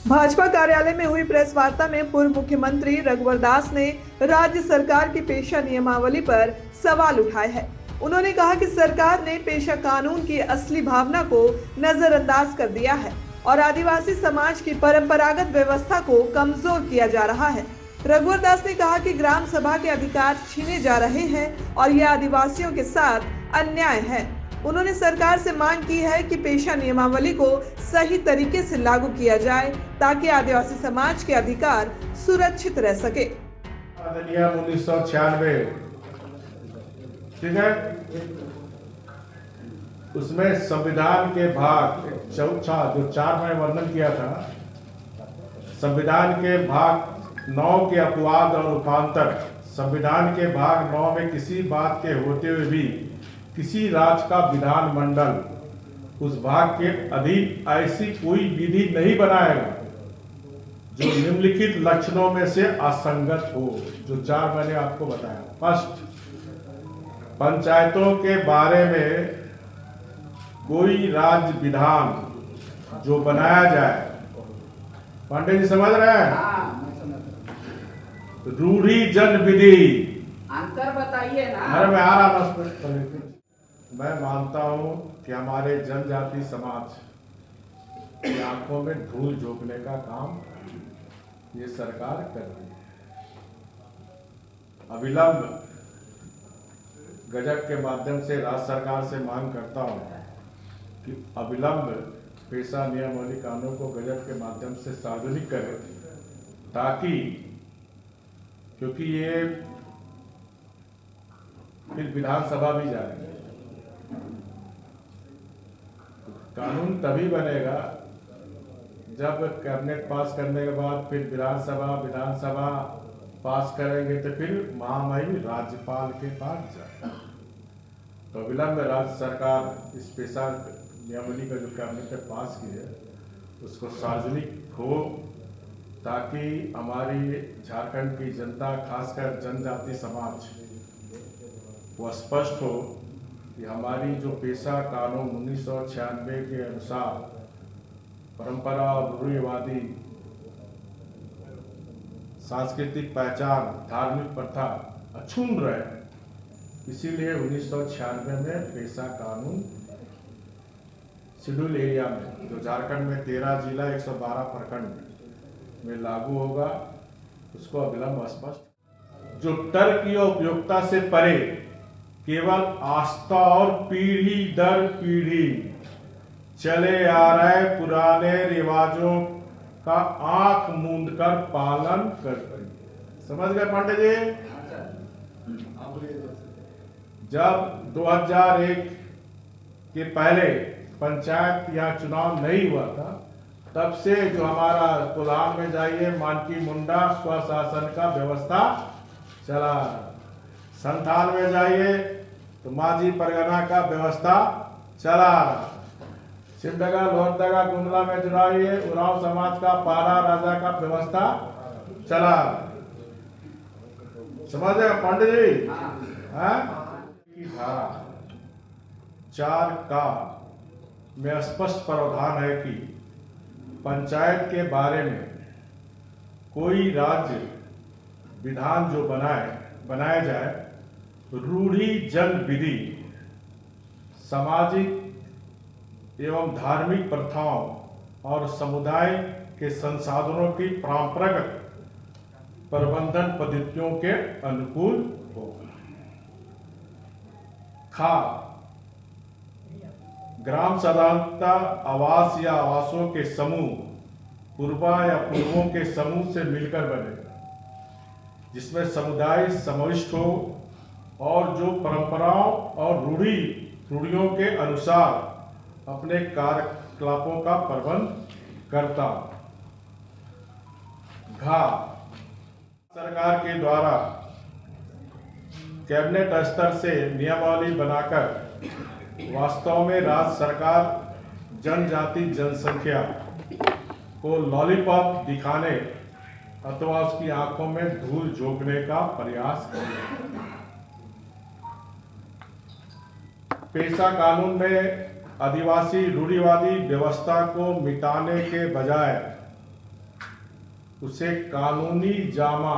भाजपा कार्यालय में हुई प्रेस वार्ता में पूर्व मुख्यमंत्री रघुवर दास ने राज्य सरकार की पेशा नियमावली पर सवाल उठाए हैं। उन्होंने कहा कि सरकार ने पेशा कानून की असली भावना को नजरअंदाज कर दिया है और आदिवासी समाज की परंपरागत व्यवस्था को कमजोर किया जा रहा है। रघुवर दास ने कहा कि ग्राम सभा के अधिकार छीने जा रहे हैं और यह आदिवासियों के साथ अन्याय है। उन्होंने सरकार से मांग की है कि पेशा नियमावली को सही तरीके से लागू किया जाए ताकि आदिवासी समाज के अधिकार सुरक्षित रह सके। अधिनियम 1996 ठीक है, उसमें संविधान के भाग चौथा जो 4 में वर्णन किया था, संविधान के भाग 9 के अपवाद और उपांतर, संविधान के भाग 9 में किसी बात के होते हुए भी किसी राज्य का विधानमंडल उस भाग के अधीन ऐसी कोई विधि नहीं बनाएगा जो निम्नलिखित लक्षणों में से असंगत हो, जो 4 मैंने आपको बताया। फर्स्ट, पंचायतों के बारे में कोई राज्य विधान जो बनाया जाए, पांडे जी समझ रहे हैं, रूढ़ी जन विधि, अंतर बताइए ना। अरे मैं आ रहा था। मैं मानता हूं कि हमारे जनजाति समाज की आंखों में धूल झोंकने का काम ये सरकार कर रही है। अविलंब गजट के माध्यम से राज्य सरकार से मांग करता हूं कि अविलंब पेशा नियमावली कानून को गजट के माध्यम से सार्वजनिक करें, ताकि क्योंकि ये फिर विधानसभा भी जाएगा। कानून तभी बनेगा जब कैबिनेट पास करने के बाद फिर विधानसभा पास करेंगे, तो फिर महामहिम राज्यपाल के पास जाए। तो विलंब राज्य सरकार इस पेशा नियमावली का जो कैबिनेट ने पास की है उसको सार्वजनिक हो, ताकि हमारी झारखंड की जनता, खासकर जनजाति समाज वो स्पष्ट हो कि हमारी जो पेशा कानून 1996 के अनुसार परंपरा और रूढ़िवादी सांस्कृतिक पहचान, धार्मिक प्रथा अक्षुण्ण रहे। इसीलिए 1996 में पेशा कानून शेड्यूल एरिया में, जो झारखंड में 13 जिला 112 प्रखंड में लागू होगा, उसको अविलंब स्पष्ट, जो तर्क की उपयोगिता से परे केवल आस्था और पीढ़ी दर पीढ़ी चले आ रहे पुराने रिवाजों का आंख मूंद कर पालन कर रही। समझ गए पांडे जी? जब 2001 के पहले पंचायत या चुनाव नहीं हुआ था, तब से जो हमारा कोल्हान में जाइए, मानकी मुंडा स्वशासन का व्यवस्था चला। संथाल में जाइए तो माझी परगना का व्यवस्था चला। सिमडगा, लोहरदगा, गुमला में जुड़ाइए, उरांव समाज का पाला राजा का व्यवस्था चला। समझ गए पंडित जी? की धारा 4 का में स्पष्ट प्रावधान है कि पंचायत के बारे में कोई राज्य विधान जो बनाया जाए, रूढ़ी जन विधि, सामाजिक एवं धार्मिक प्रथाओं और समुदाय के संसाधनों की परंपरागत प्रबंधन पद्धतियों के अनुकूल होगा। खा, ग्राम साधारणता आवास या आवासों के समूह पूर्वा या पूर्वों के समूह से मिलकर बने, जिसमें समुदाय समाविष्ट हो और जो परंपराओं और रूढ़ियों के अनुसार अपने कार्यकलापों का प्रबंध करता। घा, सरकार के द्वारा कैबिनेट स्तर से नियमावली बनाकर वास्तव में राज्य सरकार जनजाति जनसंख्या को लॉलीपॉप दिखाने अथवा उसकी आंखों में धूल झोंकने का प्रयास करें। पेशा कानून में आदिवासी रूढ़िवादी व्यवस्था को मिटाने के बजाय उसे कानूनी जामा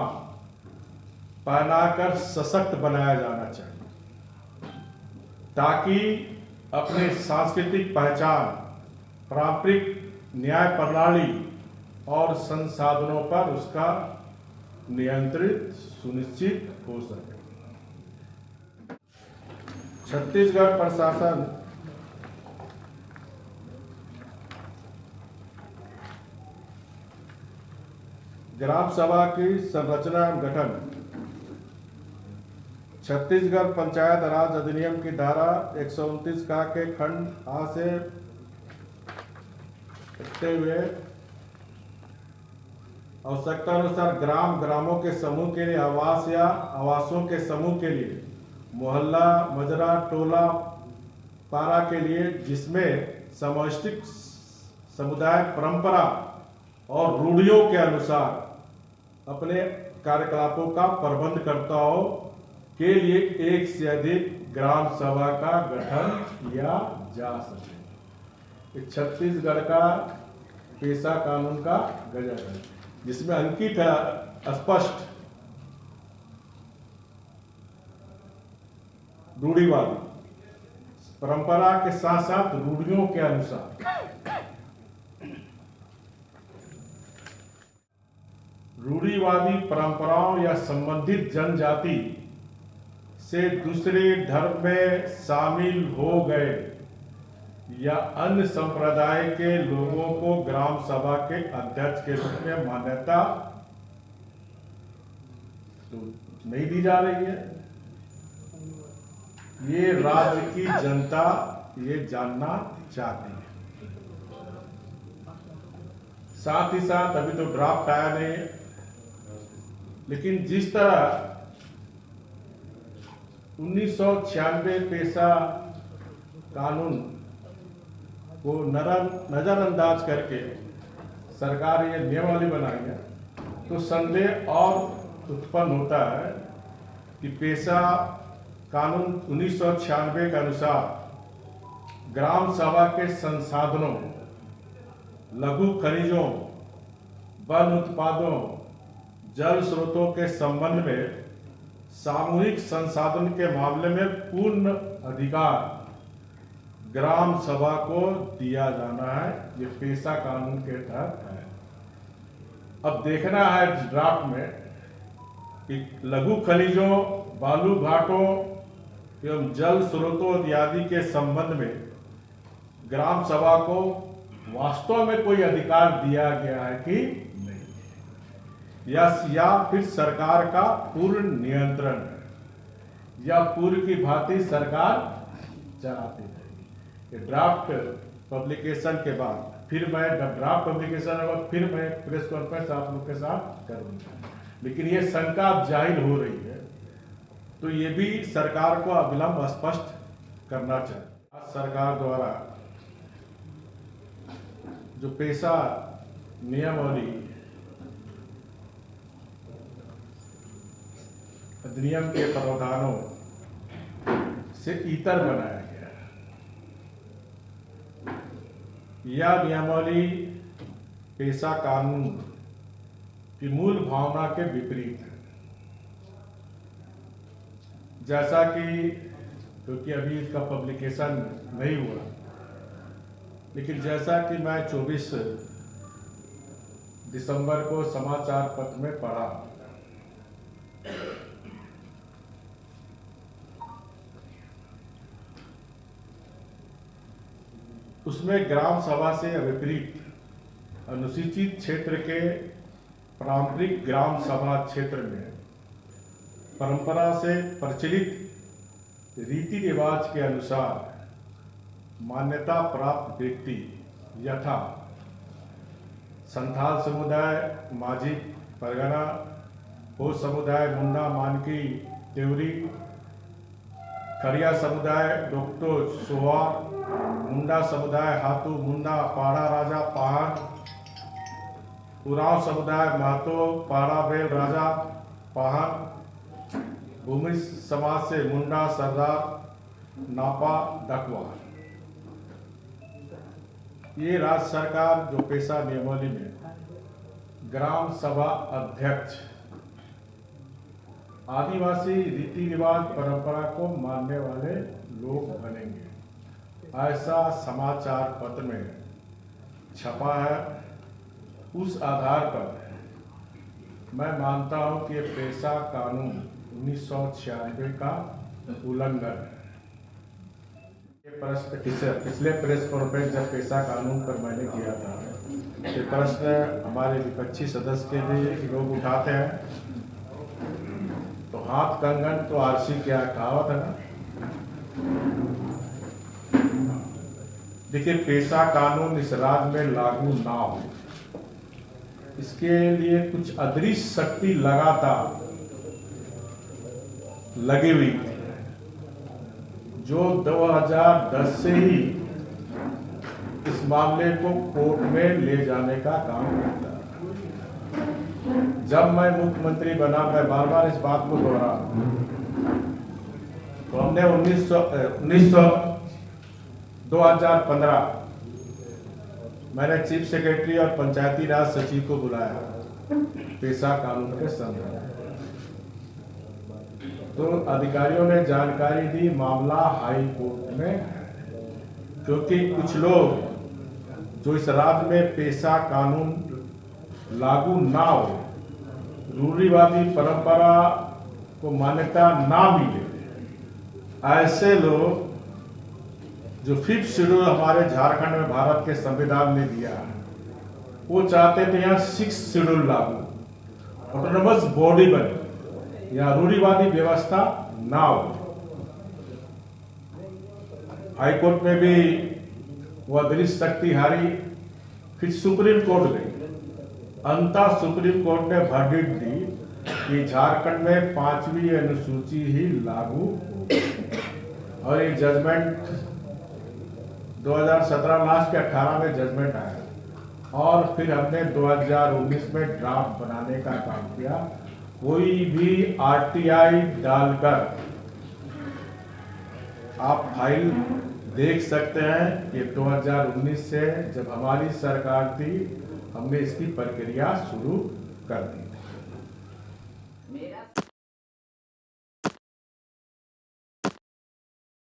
पहनाकर सशक्त बनाया जाना चाहिए, ताकि अपने सांस्कृतिक पहचान, पारंपरिक न्याय प्रणाली और संसाधनों पर उसका नियंत्रित सुनिश्चित हो सके। छत्तीसगढ़ प्रशासन ग्राम सभा की संरचना एवं गठन छत्तीसगढ़ पंचायत राज अधिनियम की धारा 129 का के खंड आ से रखते हुए आवश्यकता अनुसार ग्रामों के समूह के लिए आवास या आवासों के समूह के लिए मोहल्ला, मजरा, टोला, पारा के लिए, जिसमें समष्टिक समुदाय परंपरा और रूढ़ियों के अनुसार अपने कार्यकलापों का प्रबंध करता हो, के लिए एक से अधिक ग्राम सभा का गठन किया जा सके। छत्तीसगढ़ का पेशा कानून का गजब है, जिसमें अंकित है स्पष्ट रूढ़िवादी, परंपरा के साथ साथ रूढ़ियों के अनुसार रूढ़िवादी परंपराओं या संबंधित जनजाति से दूसरे धर्म में शामिल हो गए या अन्य संप्रदाय के लोगों को ग्राम सभा के अध्यक्ष के रूप में मान्यता तो नहीं दी जा रही है। ये राज्य की जनता ये जानना चाहती है। साथ ही साथ अभी तो ड्राफ्ट आया नहीं है, लेकिन जिस तरह 1996 पेशा कानून को नजरअंदाज करके सरकार ये नियमावली बनाई है, तो संदेह और उत्पन्न होता है कि पेशा कानून 1996 के अनुसार ग्राम सभा के संसाधनों, लघु खनिजों, वन उत्पादों, जल स्रोतों के संबंध में सामूहिक संसाधन के मामले में पूर्ण अधिकार ग्राम सभा को दिया जाना है। ये पेशा कानून के तहत है। अब देखना है ड्राफ्ट में कि लघु खनिजों, बालू घाटों एवं जल स्रोतों इत्यादि के संबंध में ग्राम सभा को वास्तव में कोई अधिकार दिया गया है कि नहीं, या फिर सरकार का पूर्ण नियंत्रण है, या पूर्व की भांति सरकार चलाती रहेगी। ये ड्राफ्ट पब्लिकेशन के बाद फिर मैं ड्राफ्ट पब्लिकेशन होगा, फिर मैं प्रेस कॉन्फ्रेंस आप लोग के साथ करूंगा। लेकिन ये शंका जाहिर हो रही है, तो ये भी सरकार को अविलंब स्पष्ट करना चाहिए। सरकार द्वारा जो पेशा नियमावली अधिनियम के प्रावधानों से इतर बनाया गया है, यह नियमावली पेशा कानून की मूल भावना के विपरीत है। जैसा कि क्योंकि अभी इसका पब्लिकेशन नहीं हुआ, लेकिन जैसा कि मैं 24 दिसंबर को समाचार पत्र में पढ़ा, उसमें ग्राम सभा से विपरीत अनुसूचित क्षेत्र के पारंपरिक ग्राम सभा क्षेत्र में परंपरा से प्रचलित रीति रिवाज के अनुसार मान्यता प्राप्त व्यक्ति यथा संथाल समुदाय माझी परगना, हो समुदाय मुंडा मानकी देवरी, खरिया समुदाय डोक्टो सोहार, मुंडा समुदाय हाथू मुंडा पाड़ा राजा पहाड़, उरांव समुदाय महतो पाड़ा बेल राजा पहाड़, भूमि समाज से मुंडा सरदार नापा डकवा। ये राज्य सरकार जो पेशा नियमावली में ग्राम सभा अध्यक्ष आदिवासी रीति रिवाज परंपरा को मानने वाले लोग बनेंगे, ऐसा समाचार पत्र में छपा है। उस आधार पर मैं मानता हूं कि ये पेशा कानून 1996 का उल्लंघन है। ये प्रश्न पिछले प्रेस कॉन्फ्रेंस जब पेशा कानून पर मैंने किया था, ये प्रश्न हमारे विपक्षी सदस्य के भी लोग उठाते हैं। तो हाथ कंगन तो आरसी क्या कहावत है ना। देखिए, पेशा कानून इस राज्य में लागू ना हो, इसके लिए कुछ अदृश्य शक्ति लगातार लगी हुई है, जो 2010 से ही इस मामले को कोर्ट में ले जाने का काम करता है। जब मैं मुख्यमंत्री बना, मैं बार बार इस बात को दोहरा, तो हमने 2015 मैंने चीफ सेक्रेटरी और पंचायती राज सचिव को बुलाया पेशा कानून के संदर्भ में। तो अधिकारियों ने जानकारी दी, मामला हाई कोर्ट में है, क्योंकि कुछ लोग जो इस राज्य में पेशा कानून लागू ना हो, रूढ़िवादी परंपरा को मान्यता ना मिले, ऐसे लोग जो 5th शेड्यूल हमारे झारखंड में भारत के संविधान ने दिया है, वो चाहते थे यहाँ 6th शेड्यूल लागू, ऑटोनोमस बॉडी बने, या रूढ़िवादी व्यवस्था ना हो। हाईकोर्ट में भी वो अदृश्य शक्ति हारी, फिर सुप्रीम कोर्ट गई। अंततः सुप्रीम कोर्ट ने वर्डिक्ट दी कि झारखंड में 5वीं अनुसूची ही लागू होगी, और ये जजमेंट 2017 लास्ट के 18 में जजमेंट आया, और फिर हमने 2019 में ड्राफ्ट बनाने का काम किया। कोई भी आरटीआई डालकर आप फाइल देख सकते हैं कि 2019 से जब हमारी सरकार थी, हमने इसकी प्रक्रिया शुरू कर दी।